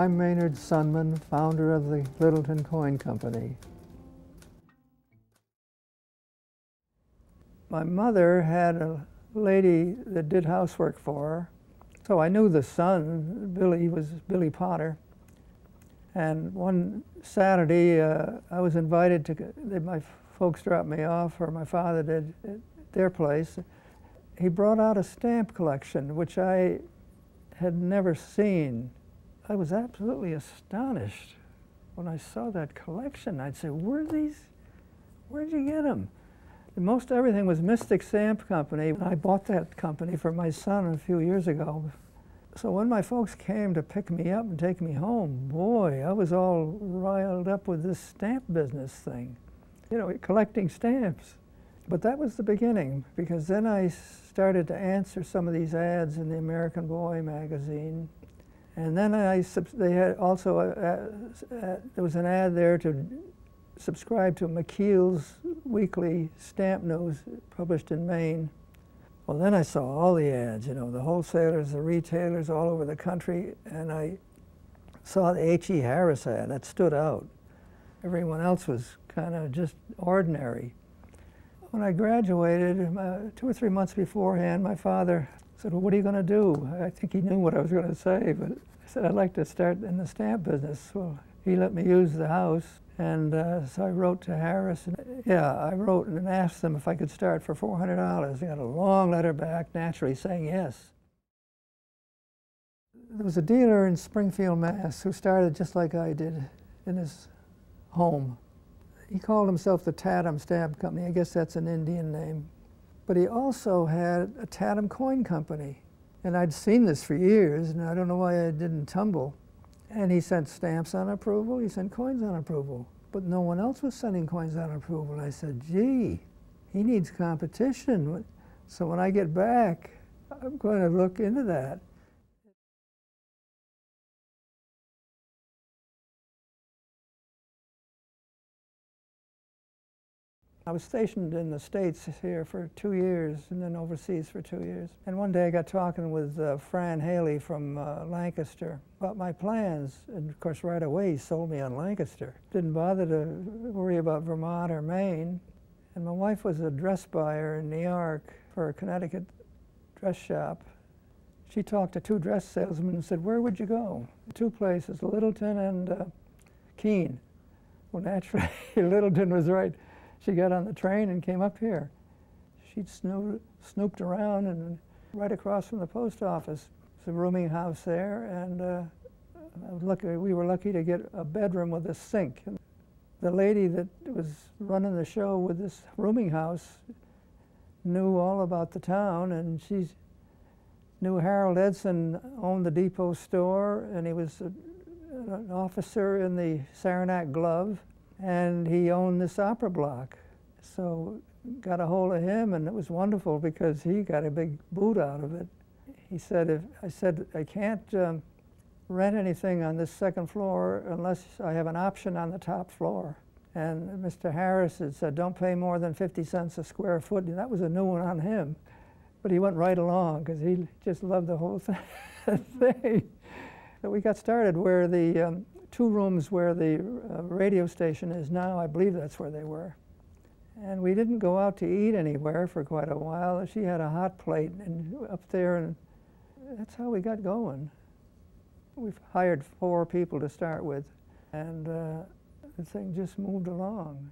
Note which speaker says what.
Speaker 1: I'm Maynard Sunman, founder of the Littleton Coin Company. My mother had a lady that did housework for her, so I knew the son. Billy was Billy Potter. And one Saturday, I was invited to, my folks dropped me off, or my father did, at their place. He brought out a stamp collection, which I had never seen. I was absolutely astonished when I saw that collection. I'd say, where'd you get them? And most everything was Mystic Stamp Company. I bought that company for my son a few years ago. So when my folks came to pick me up and take me home, boy, I was all riled up with this stamp business thing. You know, collecting stamps. But that was the beginning, because then I started to answer some of these ads in the American Boy magazine. And then they had also, there was an ad there to subscribe to McKeel's weekly stamp news published in Maine. Well, then I saw all the ads, you know, the wholesalers, the retailers all over the country, and I saw the H.E. Harris ad. That stood out. Everyone else was kind of just ordinary. When I graduated, 2 or 3 months beforehand, my father said, well, what are you going to do? I think he knew what I was going to say, but I said, I'd like to start in the stamp business. Well, he let me use the house, and so I wrote to Harris. I wrote and asked them if I could start for $400. I got a long letter back, naturally saying yes. There was a dealer in Springfield, Mass. who started just like I did in his home. He called himself the Tatum Stamp Company. I guess that's an Indian name. But he also had a Tatum Coin Company. And I'd seen this for years, and I don't know why I didn't tumble. And he sent stamps on approval, he sent coins on approval. But no one else was sending coins on approval. I said, gee, he needs competition. So when I get back, I'm going to look into that. I was stationed in the States here for 2 years, and then overseas for 2 years. And one day I got talking with Fran Haley from Lancaster about my plans. And of course, right away he sold me on Lancaster. Didn't bother to worry about Vermont or Maine. And my wife was a dress buyer in New York for a Connecticut dress shop. She talked to 2 dress salesmen and said, where would you go? 2 places, Littleton and Keene. Well, naturally, Littleton was right. She got on the train and came up here. She'd snooped around, and right across from the post office. It's a rooming house there, and we were lucky to get a bedroom with a sink. The lady that was running the show with this rooming house knew all about the town, and she knew Harold Edson owned the Depot store, and he was an officer in the Saranac Glove. And he owned this opera block. So got a hold of him, and it was wonderful because he got a big boot out of it. He said, I said, I can't rent anything on this 2nd floor unless I have an option on the top floor. And Mr. Harris had said, don't pay more than 50 cents a square foot. And that was a new one on him. But he went right along because he just loved the whole thing. So we got started where the 2 rooms where the radio station is now, I believe that's where they were. And we didn't go out to eat anywhere for quite a while. She had a hot plate up there, and that's how we got going. We've hired 4 people to start with, and the thing just moved along.